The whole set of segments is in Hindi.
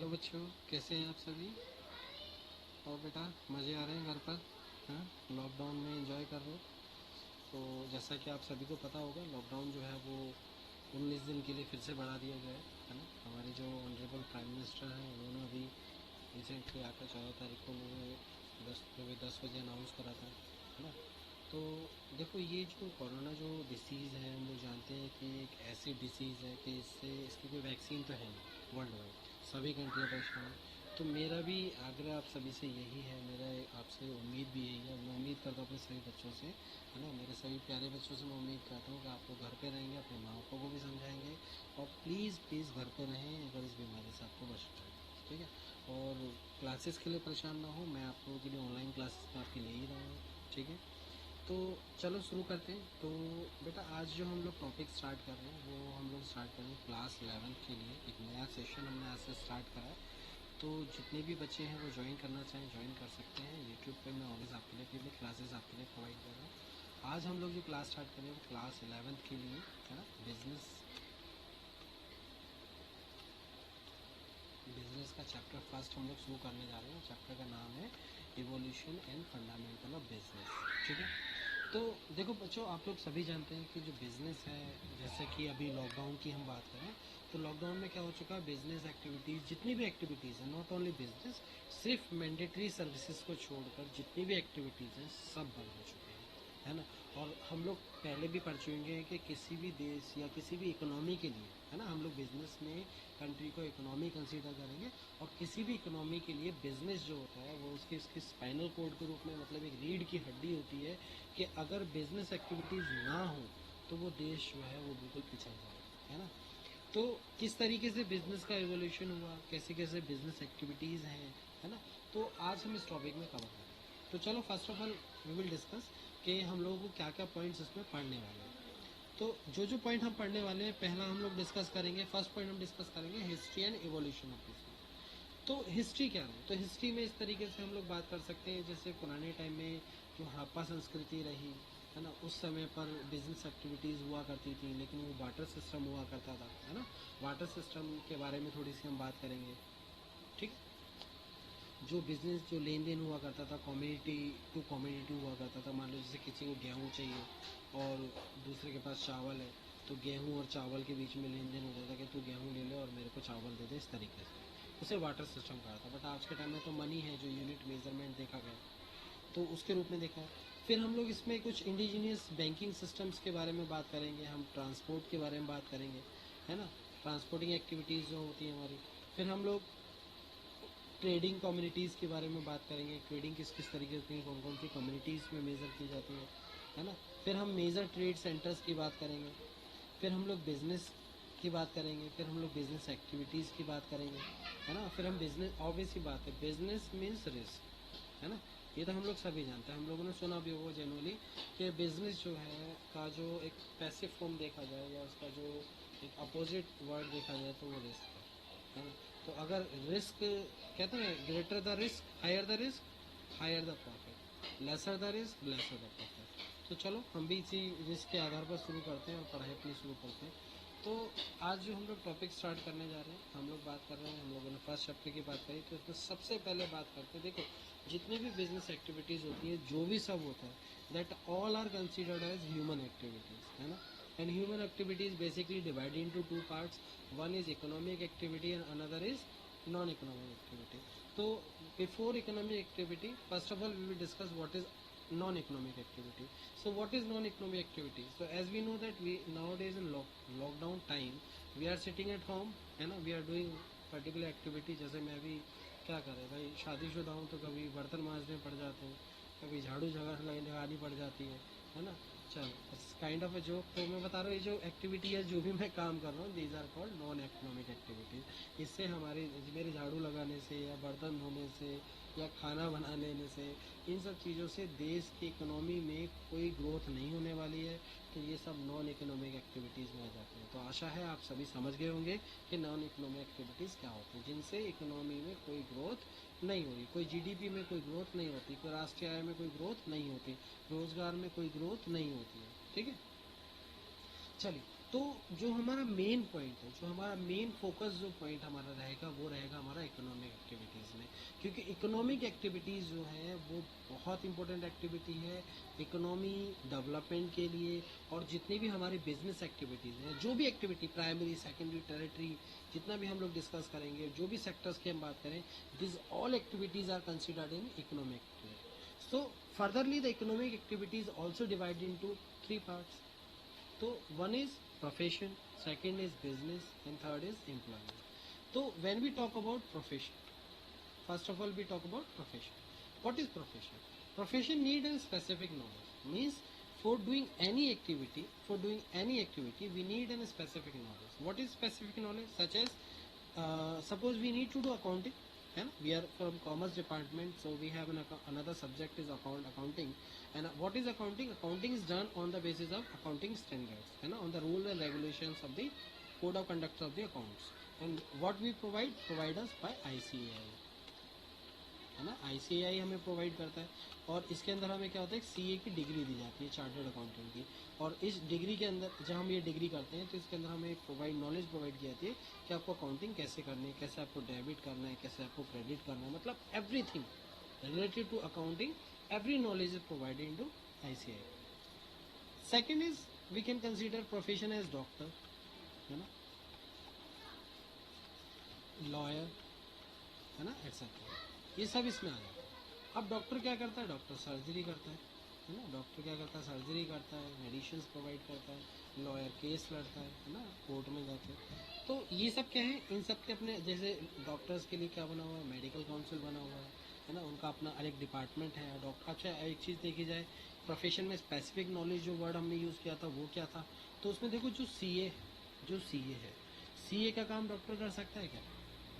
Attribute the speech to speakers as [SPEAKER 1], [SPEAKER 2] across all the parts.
[SPEAKER 1] हेलो बच्चों, कैसे हैं आप सभी? और बेटा, मज़े आ रहे हैं घर पर? हाँ, लॉकडाउन में एंजॉय कर रहे हो? तो जैसा कि आप सभी को पता होगा, लॉकडाउन जो है वो 19 दिन के लिए फिर से बढ़ा दिया गया है ना। हमारे जो ऑनरेबल प्राइम मिनिस्टर हैं, उन्होंने अभी रिसेंटली आकर 14 तारीख को उन्होंने 10 बजे अनाउंस करा था, है ना। तो देखो, ये जो कोरोना जो डिसीज़ है, हम लोग जानते हैं कि एक ऐसी डिसीज़ है कि इसकी कोई वैक्सीन तो है नहीं वर्ल्ड वाइड। सभी कंट्रियाँ परेशान हैं। तो मेरा भी आग्रह आप सभी से यही है, मेरा आपसे उम्मीद भी यही है। मैं उम्मीद करता हूँ अपने सभी बच्चों से, है ना, मेरे सभी प्यारे बच्चों से मैं उम्मीद करता हूँ कि आप लोग घर पे रहेंगे, अपने माँ बापों को भी समझाएंगे और प्लीज़ प्लीज़ घर पे रहें अगर इस बीमारी से आपको बचना है, ठीक है। और क्लासेस के लिए परेशान ना हो, मैं आप लोगों के लिए ऑनलाइन क्लासेस में आपके ले ही रहा हूँ, ठीक है। तो चलो शुरू करते हैं। तो बेटा, आज जो हम लोग टॉपिक स्टार्ट कर रहे हैं वो हम लोग स्टार्ट कर रहे हैं क्लास 11 के लिए। एक नया सेशन हमने आज से स्टार्ट करा है। तो जितने भी बच्चे हैं वो ज्वाइन करना चाहें ज्वाइन कर सकते हैं। यूट्यूब पे मैं ऑलवेज आपके लिए भी क्लासेस आपके लिए प्रोवाइड कर रहा हूँ। आज हम लोग जो क्लास स्टार्ट करें वो क्लास 11 के लिए, है ना। बिजनेस का चैप्टर फर्स्ट हम लोग शुरू करने जा रहे हैं। चैप्टर का नाम है evolution and fundamental of business, ठीक है। तो देखो बच्चों, आप लोग सभी जानते हैं कि जो बिज़नेस है, जैसे कि अभी लॉकडाउन की हम बात करें तो लॉकडाउन में क्या हो चुका है, बिज़नेस एक्टिविटीज़, जितनी भी एक्टिविटीज़ हैं, नॉट ओनली बिजनेस, सिर्फ मैंडेटरी सर्विसेज को छोड़कर जितनी भी एक्टिविटीज़ हैं सब बंद हो चुके हैं, है ना। और हम लोग पहले भी पढ़ चुके हैं कि किसी भी देश या किसी भी इकोनॉमी के लिए, है ना, हम लोग बिजनेस में कंट्री को इकोनॉमी कंसीडर करेंगे। और किसी भी इकोनॉमी के लिए बिजनेस जो होता है वो उसकी स्पाइनल कोड के रूप में, मतलब एक रीढ़ की हड्डी होती है कि अगर बिजनेस एक्टिविटीज़ ना हो तो वो देश जो है वो बिल्कुल पिछड़ जाएगा, है ना। तो किस तरीके से बिजनेस का एवोल्यूशन हुआ, कैसे कैसे बिजनेस एक्टिविटीज़ हैं, है ना। तो आज हम इस टॉपिक में कवर करेंगे। तो चलो first of all we will discuss कि हम लोगों को क्या क्या पॉइंट्स इसमें पढ़ने वाले हैं। तो जो पॉइंट हम पढ़ने वाले हैं, पहला हम लोग डिस्कस करेंगे, फर्स्ट पॉइंट हम डिस्कस करेंगे history and evolution of business. तो हिस्ट्री क्या है? तो हिस्ट्री में इस तरीके से हम लोग बात कर सकते हैं, जैसे पुराने टाइम में जो हड़प्पा संस्कृति रही, है ना, उस समय पर बिजनेस एक्टिविटीज़ हुआ करती थी, लेकिन वो वाटर सिस्टम हुआ करता था, है ना। वाटर सिस्टम के बारे में थोड़ी सी हम बात करेंगे, ठीक। जो बिज़नेस, जो लेन देन हुआ करता था, कम्युनिटी टू कम्युनिटी हुआ करता था। मान लो जैसे किसी को गेहूँ चाहिए और दूसरे के पास चावल है, तो गेहूँ और चावल के बीच में लेन देन होता था कि तू गेहूँ ले ले और मेरे को चावल दे दे, इस तरीके से उसे वाटर सिस्टम कहा था। बट आज के टाइम में तो मनी है, जो यूनिट मेजरमेंट देखा गया, तो उसके रूप में देखा है। फिर हम लोग इसमें कुछ इंडिजीनियस बैंकिंग सिस्टम्स के बारे में बात करेंगे, हम ट्रांसपोर्ट के बारे में बात करेंगे, है ना, ट्रांसपोर्टिंग एक्टिविटीज़ जो होती हैं हमारी। फिर हम लोग ट्रेडिंग कम्युनिटीज़ के बारे में बात करेंगे, ट्रेडिंग किस किस तरीके की, कौन कौन सी कम्युनिटीज़ में मेज़र की जाती है ना। फिर हम मेजर ट्रेड सेंटर्स की बात करेंगे। फिर हम लोग बिज़नेस की बात करेंगे। फिर हम लोग बिज़नेस एक्टिविटीज़ की बात करेंगे, है ना। फिर हम बिज़नेस, ऑब्वियस ही बात है, बिज़नेस मीन्स रिस्क, है ना। ये तो हम लोग सभी जानते हैं, हम लोगों ने सुना भी होगा जनरली कि बिज़नेस जो है का जो एक पैसिव फॉर्म देखा जाए या उसका जो एक अपोजिट वर्ड देखा जाए तो वो रिस्क है ना। तो अगर रिस्क, कहते हैं greater the risk higher the risk higher the profit, lesser the risk lesser the profit. तो चलो हम भी इसी रिस्क के आधार पर शुरू करते हैं और पढ़ाई अपनी शुरू करते हैं। तो आज जो हम लोग टॉपिक स्टार्ट करने जा रहे हैं, हम लोग बात कर रहे हैं, हम लोगों ने फर्स्ट चैप्टर की बात करी, तो इसमें सबसे पहले बात करते हैं। देखो, जितनी भी बिजनेस एक्टिविटीज़ होती है, जो भी सब होता है, that all are considered as human activities, है ना। And human activity is basically divided into two parts. one is economic activity and another is non-economic activity. So before economic activity, first of all we will discuss what is non-economic activity. So what is non-economic activity? So as we know that we nowadays in lockdown time we are sitting at home, है ना, we are doing particular activity। जैसे मैं अभी क्या कर रहे भाई, शादीशुदा हूँ तो कभी बर्तन मांजने पड़ जाते हैं, कभी झाड़ू जगह लगानी पड़ जाती है ना। चलो, काइंड ऑफ ए जोक। तो मैं बता रहा हूँ, ये जो एक्टिविटी है, जो भी मैं काम कर रहा हूँ, these are called non economic activities. इससे हमारी, मेरे झाड़ू लगाने से या बर्तन धोने से या खाना बना लेने से, इन सब चीज़ों से देश की इकोनॉमी में कोई ग्रोथ नहीं होने वाली है। तो ये सब नॉन इकोनॉमिक एक्टिविटीज़ में आ जाते हैं। तो आशा है आप सभी समझ गए होंगे कि नॉन इकोनॉमिक एक्टिविटीज़ क्या होती हैं, जिनसे इकोनॉमी में कोई ग्रोथ नहीं हो रही, कोई जीडीपी में कोई ग्रोथ नहीं होती, कोई राष्ट्रीय आय में कोई ग्रोथ नहीं होती, रोजगार में कोई ग्रोथ नहीं होती है, ठीक है। चलिए, तो जो हमारा मेन पॉइंट है, जो हमारा मेन फोकस जो पॉइंट हमारा रहेगा वो रहेगा हमारा इकोनॉमिक एक्टिविटीज़ में, क्योंकि इकोनॉमिक एक्टिविटीज़ जो है वो बहुत इंपॉर्टेंट एक्टिविटी है इकोनॉमी डेवलपमेंट के लिए। और जितनी भी हमारी बिजनेस एक्टिविटीज़ हैं, जो भी एक्टिविटी प्राइमरी सेकेंडरी टेरिटरी जितना भी हम लोग डिस्कस करेंगे, जो भी सेक्टर्स की हम बात करें, this all activities are considered in economic activity. So furtherly the economic activities also divided into 3 parts. तो one is profession, second is business and third is employment. तो when we talk about profession, first of all we talk about profession. What is profession? Profession need a specific knowledge, means for doing any activity, we need a specific knowledge. What is specific knowledge? Such as suppose we need to do accounting, and we are from commerce department, so we have another subject is accounting. And what is accounting? Accounting is done on the basis of accounting standards, and on the rules and regulations of the code of conduct of the accounts. And what we provide us by ICAI, है ना। ICAI हमें प्रोवाइड करता है, और इसके अंदर हमें क्या होता है, CA की डिग्री दी जाती है, चार्टर्ड अकाउंटेंट की। और इस डिग्री के अंदर जब हम ये डिग्री करते हैं तो इसके अंदर हमें नॉलेज प्रोवाइड की जाती है कि आपको अकाउंटिंग कैसे करनी है, कैसे आपको डेबिट करना है, कैसे आपको क्रेडिट करना है, मतलब everything related to accounting, every knowledge is provided in to ICAI। Second is we can consider profession as doctor, है ना, लॉयर, है ना, एक्सेट्रा, ये सब इसमें आ जाता है। अब डॉक्टर क्या करता है? डॉक्टर सर्जरी करता है ना। डॉक्टर क्या करता है? सर्जरी करता है, मेडिसिन प्रोवाइड करता है। लॉयर केस लड़ता है ना, कोर्ट में जाके। तो ये सब क्या है, इन सब के अपने, जैसे डॉक्टर्स के लिए क्या बना हुआ है, मेडिकल काउंसिल बना हुआ है ना, उनका अपना अलग डिपार्टमेंट है। डॉक्टर, अच्छा एक चीज़ देखी जाए, प्रोफेशन में स्पेसिफिक नॉलेज जो वर्ड हमने यूज़ किया था वो क्या था, तो उसमें देखो जो CA है, CA का काम डॉक्टर कर सकता है क्या?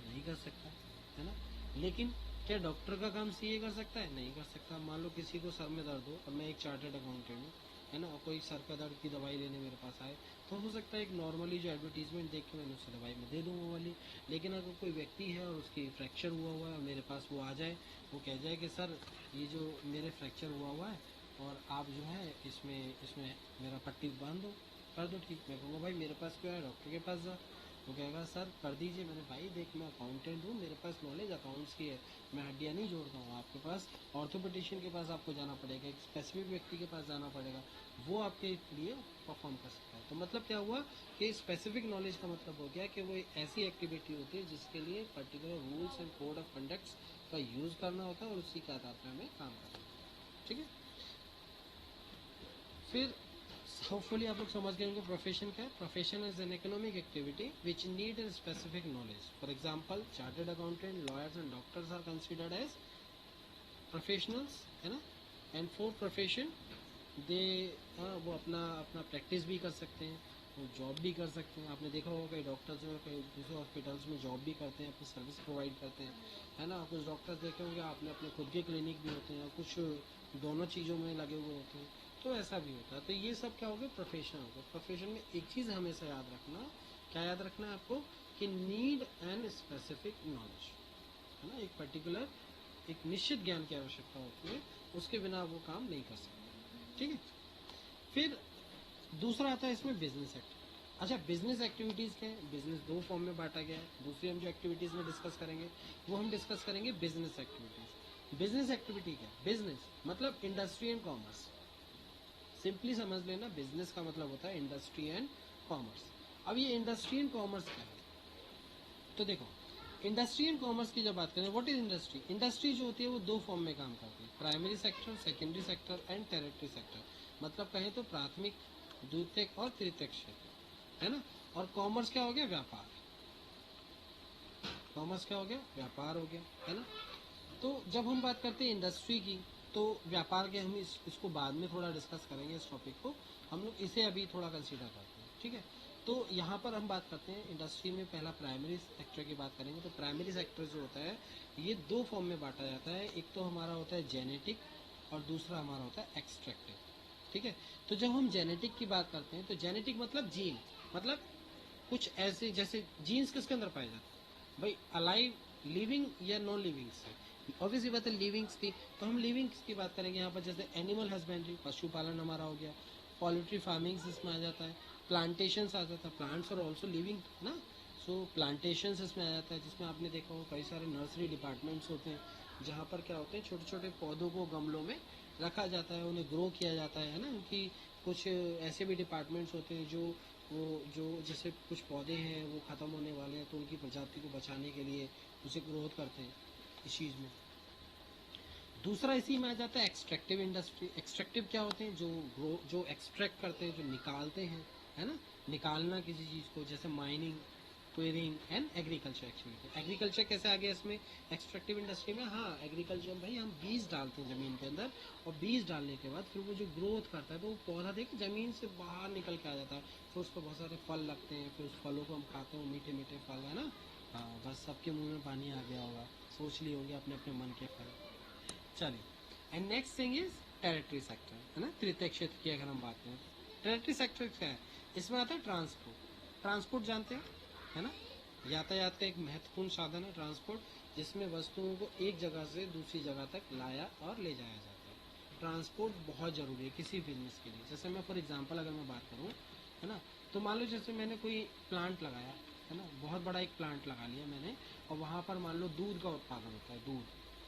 [SPEAKER 1] नहीं कर सकता, है ना। लेकिन क्या डॉक्टर का काम CA कर सकता है? नहीं कर सकता। मान लो किसी को सर में दर्द हो, और मैं एक चार्टर्ड अकाउंटेंट हूँ, है ना, और कोई सर का दर्द की दवाई लेने मेरे पास आए, तो हो सकता है एक नॉर्मली जो एडवर्टीजमेंट देख के मैंने उससे दवाई में दे दूँ वो वाली। लेकिन अगर कोई व्यक्ति है और उसकी फ्रैक्चर हुआ है और मेरे पास वो आ जाए, वो कह जाए कि सर ये जो मेरे फ्रैक्चर हुआ है और आप जो है इसमें इसमें मेरा पट्टी बांध दो, कर दो ठीक। मैं कहूँगा भाई मेरे पास क्यों है, डॉक्टर के पास जा। वो कहेगा सर कर दीजिए। मैंने, भाई देख मैं अकाउंटेंट हूँ, मेरे पास नॉलेज अकाउंट्स की है, मैं हड्डियाँ नहीं जोड़ता हूँ। आपके पास ऑर्थोपेडिशियन के पास आपको जाना पड़ेगा, एक स्पेसिफिक व्यक्ति के पास जाना पड़ेगा, वो आपके लिए परफॉर्म कर सकता है। तो मतलब क्या हुआ कि स्पेसिफिक नॉलेज का मतलब हो गया कि वो एक ऐसी एक्टिविटी होती है जिसके लिए particular rules and code of conducts का यूज़ करना होता है, और उसी के आधार पर हमें काम करना होता है, ठीक है। फिर होपफुली आप लोग समझ गए होंगे प्रोफेशन क्या है। Profession is an economic activity which need an specific knowledge. For example chartered accountant, lawyers and doctors are considered as professionals, है ना। एंड फॉर प्रोफेशन दे वो अपना अपना प्रैक्टिस भी कर सकते हैं, वो जॉब भी कर सकते हैं। आपने देखा होगा कई डॉक्टर्स जो है कई दूसरे हॉस्पिटल्स में जॉब भी करते हैं, अपनी सर्विस प्रोवाइड करते हैं, है ना। कुछ डॉक्टर्स देखे होंगे आपने, अपने खुद के क्लिनिक भी होते हैं, कुछ दोनों चीज़ों में लगे हुए होते हैं, तो ऐसा भी होता है। तो ये सब क्या हो गया, प्रोफेशन हो गया। प्रोफेशन में एक चीज़ हमेशा याद रखना, क्या याद रखना है आपको, कि नीड एंड स्पेसिफिक नॉलेज, है ना। एक पर्टिकुलर एक निश्चित ज्ञान की आवश्यकता होती है, उसके बिना वो काम नहीं कर सकते, ठीक है। फिर दूसरा आता है इसमें बिजनेस एक्टिविटी। अच्छा बिजनेस एक्टिविटीज़ क्या है, बिजनेस दो फॉर्म में बांटा गया है। दूसरी हम जो एक्टिविटीज़ में डिस्कस करेंगे वो हम डिस्कस करेंगे बिजनेस एक्टिविटीज़। बिजनेस एक्टिविटी क्या है, बिजनेस मतलब इंडस्ट्री एंड कॉमर्स। सिंपली समझ लेना, बिजनेस का मतलब होता है इंडस्ट्री एंड कॉमर्स। अब ये इंडस्ट्री एंड कॉमर्स क्या है, तो देखो इंडस्ट्री एंड कॉमर्स की जब बात करें, व्हाट इज इंडस्ट्री। इंडस्ट्री जो होती है वो दो फॉर्म में काम करती है, primary sector, secondary sector and territory sector. मतलब कहें तो प्राथमिक, द्वितीयक और तृतीयक क्षेत्र, है ना। और कॉमर्स क्या हो गया, व्यापार। कॉमर्स क्या हो गया, व्यापार हो गया, है ना। तो जब हम बात करते हैं इंडस्ट्री की, तो व्यापार के हम इसको बाद में थोड़ा डिस्कस करेंगे इस टॉपिक को, हम लोग इसे अभी थोड़ा कंसीडर करते हैं, ठीक है। तो यहाँ पर हम बात करते हैं इंडस्ट्री में, पहला प्राइमरी सेक्टर की बात करेंगे। तो प्राइमरी सेक्टर जो होता है ये दो फॉर्म में बांटा जाता है, एक तो हमारा होता है जेनेटिक और दूसरा हमारा होता है एक्सट्रैक्टिव, ठीक है। तो जब हम जेनेटिक की बात करते हैं तो जेनेटिक मतलब जीन, मतलब कुछ ऐसे जैसे जीन्स किसके अंदर पाए जाते हैं भाई, अलाइव लिविंग या नॉन लिविंग से। ऑब्वियसली बात है लिविंग्स की, तो हम लिविंग्स की बात करेंगे यहाँ पर, जैसे एनिमल हस्बेंड्री, पशुपालन हमारा हो गया, पोल्ट्री फार्मिंग इसमें आ जाता है, प्लांटेशंस आ जाता है, प्लांट्स और ऑल्सो लिविंग ना, सो प्लांटेशंस इसमें आ जाता है, जिसमें आपने देखा हो कई सारे नर्सरी डिपार्टमेंट्स होते हैं जहाँ पर क्या होते हैं छोटे छोटे पौधों को गमलों में रखा जाता है, उन्हें ग्रो किया जाता है ना। उनकी कुछ ऐसे भी डिपार्टमेंट्स होते हैं जो वो जो जैसे कुछ पौधे हैं वो ख़त्म होने वाले हैं तो उनकी प्रजाति को बचाने के लिए उसे ग्रोथ करते हैं इस चीज़ में। दूसरा इसी में आ जाता है एक्सट्रैक्टिव इंडस्ट्री। एक्सट्रैक्टिव क्या होते हैं, जो एक्सट्रैक्ट करते हैं, जो निकालते हैं, है ना, निकालना किसी चीज़ को, जैसे mining, quarrying and agriculture activity. Agriculture कैसे आ गया इसमें एक्सट्रैक्टिव इंडस्ट्री में, हाँ एग्रीकल्चर भाई हम बीज डालते हैं ज़मीन के अंदर, और बीज डालने के बाद फिर वो जो ग्रोथ करता है तो वो पौधा देख ज़मीन से बाहर निकल के आ जाता है, फिर उस पर बहुत सारे फल लगते हैं, फिर उस फलों को हम खाते हैं, मीठे मीठे फल, है ना। हाँ बस सबके मुंह में पानी आ गया होगा, सोच लिए होंगे अपने अपने मन के फल। चलिए, and next thing is territory sector, है ना, तृतीय क्षेत्र की अगर हम बात करें, टेरिटरी सेक्टर क्या है, इसमें आता है ट्रांसपोर्ट। ट्रांसपोर्ट जानते हैं, है ना, यातायात का एक महत्वपूर्ण साधन है ट्रांसपोर्ट, जिसमें वस्तुओं को एक जगह से दूसरी जगह तक लाया और ले जाया जाता है। ट्रांसपोर्ट बहुत ज़रूरी है किसी बिजनेस के लिए। जैसे मैं फॉर एग्जांपल अगर मैं बात करूँ, है ना, तो मान लो जैसे मैंने कोई प्लांट लगाया, है ना, बहुत बड़ा एक प्लांट लगा लिया मैंने, और वहाँ पर मान लो दूध का उत्पादन होता है,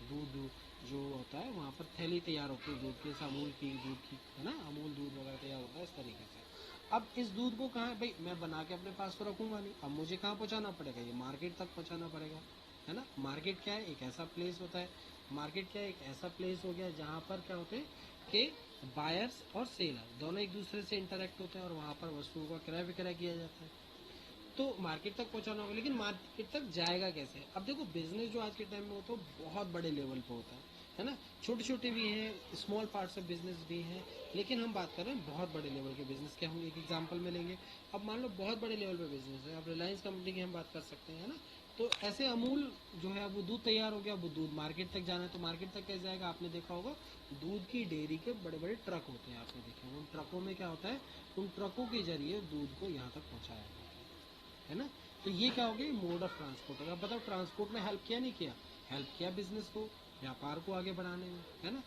[SPEAKER 1] दूध जो होता है वहाँ पर थैली तैयार होती है दूध की, जैसे अमूल की दूध की, है ना, अमूल दूध वगैरह तैयार होता है इस तरीके से। अब इस दूध को कहाँ भाई मैं बना के अपने पास तो रखूंगा नहीं, अब मुझे कहाँ पहुँचाना पड़ेगा, ये मार्केट तक पहुँचाना पड़ेगा, है ना। मार्केट क्या है, एक ऐसा प्लेस होता है, मार्केट क्या है, एक ऐसा प्लेस हो गया जहाँ पर क्या होते हैं कि बायर्स और सेलर दोनों एक दूसरे से इंटरेक्ट होते हैं और वहाँ पर वस्तुओं का क्रय विक्रय किया जाता है। तो मार्केट तक पहुंचाना होगा, लेकिन मार्केट तक जाएगा कैसे। अब देखो बिजनेस जो आज के टाइम में होता है बहुत बड़े लेवल पे होता है ना, छोटे छोटे भी हैं, स्मॉल पार्ट्स ऑफ बिजनेस भी हैं, लेकिन हम बात कर रहे हैं बहुत बड़े लेवल के बिजनेस के। हम एक एग्जांपल में लेंगे, अब मान लो बहुत बड़े लेवल पे बिजनेस है, अब रिलायंस कंपनी की हम बात कर सकते हैं, है ना। तो ऐसे अमूल जो है वो दूध तैयार हो गया, वो दूध मार्केट तक जाना है, तो मार्केट तक कैसे जाएगा, आपने देखा होगा दूध की डेयरी के बड़े बड़े ट्रक होते हैं, आपने देखे होंगे, उन ट्रकों में क्या होता है, उन ट्रकों के जरिए दूध को यहाँ तक पहुँचाया जाता है ना। तो ये क्या हो गया, मोड ऑफ ट्रांसपोर्ट। अगर बताओ ट्रांसपोर्ट ने हेल्प किया नहीं किया, हेल्प किया बिजनेस को, व्यापार को आगे बढ़ाने में, है ना।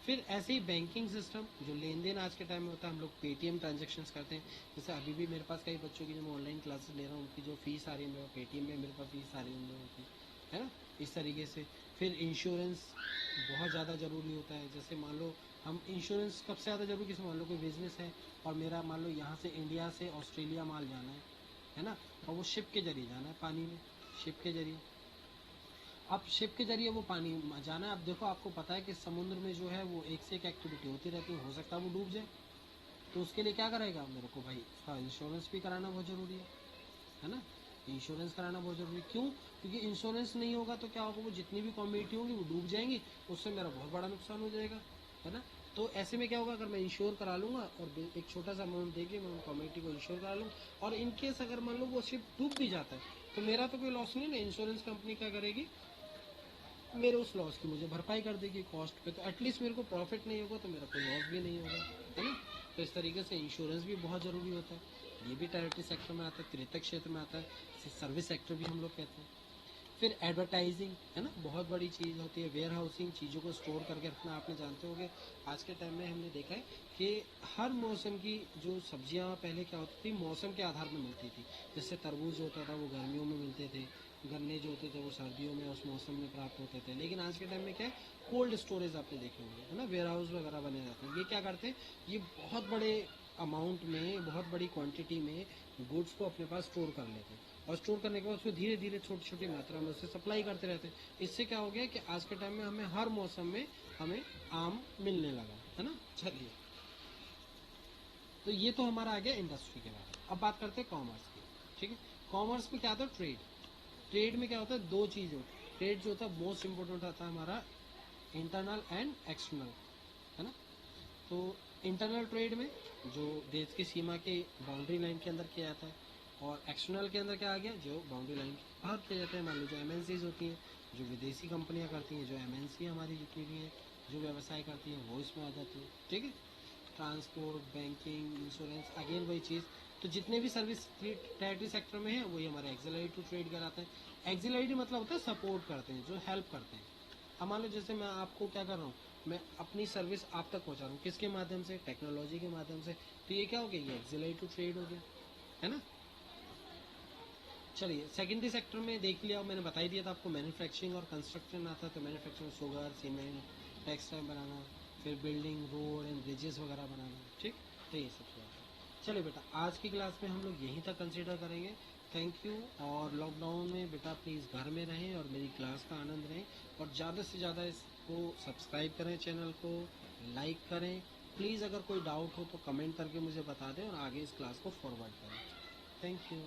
[SPEAKER 1] फिर ऐसे ही बैंकिंग सिस्टम, जो लेन देन आज के टाइम में होता है, हम लोग पेटीएम ट्रांजेक्शन्स करते हैं। जैसे अभी भी मेरे पास कई बच्चों की जो मैं ऑनलाइन क्लासेस ले रहा हूँ उनकी जो फीस आ रही है मेरे पेटीएम में, मेरे पास फीस आ रही है उन लोगों की, है ना, इस तरीके से। फिर इंश्योरेंस बहुत ज़्यादा ज़रूरी होता है। जैसे मान लो हम इंश्योरेंस कब से ज़्यादा जरूरी, किसी मान लो कोई बिजनेस है और मेरा मान लो यहाँ से इंडिया से ऑस्ट्रेलिया माल जाना है ना, और वो शिप के जरिए जाना है, पानी में, शिप के जरिए। अब शिप के जरिए वो पानी जाना है, अब देखो आपको पता है कि समुद्र में जो है वो एक से एक एक्टिविटी होती रहती है, हो सकता है वो डूब जाए, तो उसके लिए क्या करेगा मेरे को भाई, उसका इंश्योरेंस भी कराना बहुत ज़रूरी है ना। इंश्योरेंस कराना बहुत ज़रूरी, क्यों, क्योंकि इंश्योरेंस नहीं होगा तो क्या होगा, वो जितनी भी कम्युनिटी होंगी वो डूब जाएंगी, उससे मेरा बहुत बड़ा नुकसान हो जाएगा, है ना। तो ऐसे में क्या होगा, अगर मैं इंश्योर करा लूँगा और एक छोटा सा अमाउंट दे के मैं उन कम्युनिटी को इंश्योर करा लूँ, और इनकेस अगर मान लो वो शिप डूब भी जाता है तो मेरा तो कोई लॉस नहीं ना, इंश्योरेंस कंपनी क्या करेगी, मेरे उस लॉस की मुझे भरपाई कर देगी कॉस्ट पे, तो एटलीस्ट मेरे को प्रॉफिट नहीं होगा तो मेरा कोई लॉस भी नहीं होगा, है ना। तो इस तरीके से इंश्योरेंस भी बहुत ज़रूरी होता है, ये भी टेरिटरी सेक्टर में आता है, तृतीय क्षेत्र में आता है, सर्विस सेक्टर भी हम लोग कहते हैं। फिर एडवर्टाइजिंग, है ना, बहुत बड़ी चीज़ होती है, वेयर हाउसिंग, चीज़ों को स्टोर करके रखना। आपने जानते होंगे आज के टाइम में हमने देखा है कि हर मौसम की जो सब्जियां पहले क्या होती थी, मौसम के आधार पर मिलती थी। जैसे तरबूज होता था वो गर्मियों में मिलते थे, गन्ने जो होते थे वो सर्दियों में उस मौसम में प्राप्त होते थे, लेकिन आज के टाइम में क्या है, कोल्ड स्टोरेज आपने देखे होंगे, है ना, वेयर हाउस वगैरह बने रहते हैं। ये क्या करते हैं, ये बहुत बड़े अमाउंट में, बहुत बड़ी क्वांटिटी में गुड्स को अपने पास स्टोर कर लेते हैं, और स्टोर करने के बाद उसको धीरे धीरे छोटी छोटी मात्रा में उससे सप्लाई करते रहते हैं। इससे क्या हो गया कि आज के टाइम में हमें हर मौसम में हमें आम मिलने लगा, है ना। चलिए, तो ये तो हमारा आ गया इंडस्ट्री के बारे में। अब बात करते हैं कॉमर्स की, ठीक है। कॉमर्स में क्या होता है, ट्रेड। ट्रेड में क्या होता है, दो चीज़ होती है। ट्रेड जो होता है मोस्ट इम्पोर्टेंट होता है हमारा इंटरनल एंड एक्सटर्नल, है ना। तो इंटरनल ट्रेड में जो देश की सीमा के बाउंड्री लाइन के अंदर किया जाता है, और एक्सटर्नल के अंदर क्या आ गया, जो बाउंड्री लाइन के बाहर किया जाता है। मान लो जो एमएनसीज होती हैं, जो विदेशी कंपनियां करती हैं, जो एमएनसी हमारी जितनी भी हैं जो व्यवसाय करती हैं वो इसमें आ जाती है, ठीक है। ट्रांसपोर्ट, बैंकिंग, इंश्योरेंस, अगेन वही चीज़। तो जितने भी सर्विस टेरिटरी सेक्टर में है वही हमारे एक्सिलरी टू ट्रेड कराते हैं। एक्सिलरी मतलब होता है सपोर्ट करते हैं, जो हेल्प करते हैं। अब मान लो जैसे मैं आपको क्या कर रहा हूँ, मैं अपनी सर्विस आप तक पहुंचा रहा हूँ, किसके माध्यम से, टेक्नोलॉजी के माध्यम से। तो ये क्या हो गया, ये एक्सिलरी टू ट्रेड हो गया, है ना। चलिए सेकेंडरी सेक्टर में देख लिया, मैंने बता ही दिया था आपको, मैन्युफैक्चरिंग और कंस्ट्रक्शन आता है। तो मैन्युफैक्चरिंग शुगर, सीमेंट, टेक्सटाइल बनाना, फिर बिल्डिंग, रोड एंड ब्रिजेस वगैरह बनाना, ठीक। तो ये सब चीज़ है। चलिए बेटा, आज की क्लास में हम लोग यहीं तक कंसिडर करेंगे। Thank you. और लॉकडाउन में बेटा प्लीज़ घर में रहें और मेरी क्लास का आनंद लें, और ज़्यादा से ज़्यादा इसको सब्सक्राइब करें, चैनल को लाइक करें। प्लीज़ अगर कोई डाउट हो तो कमेंट करके मुझे बता दें और आगे इस क्लास को फॉरवर्ड करें। Thank you.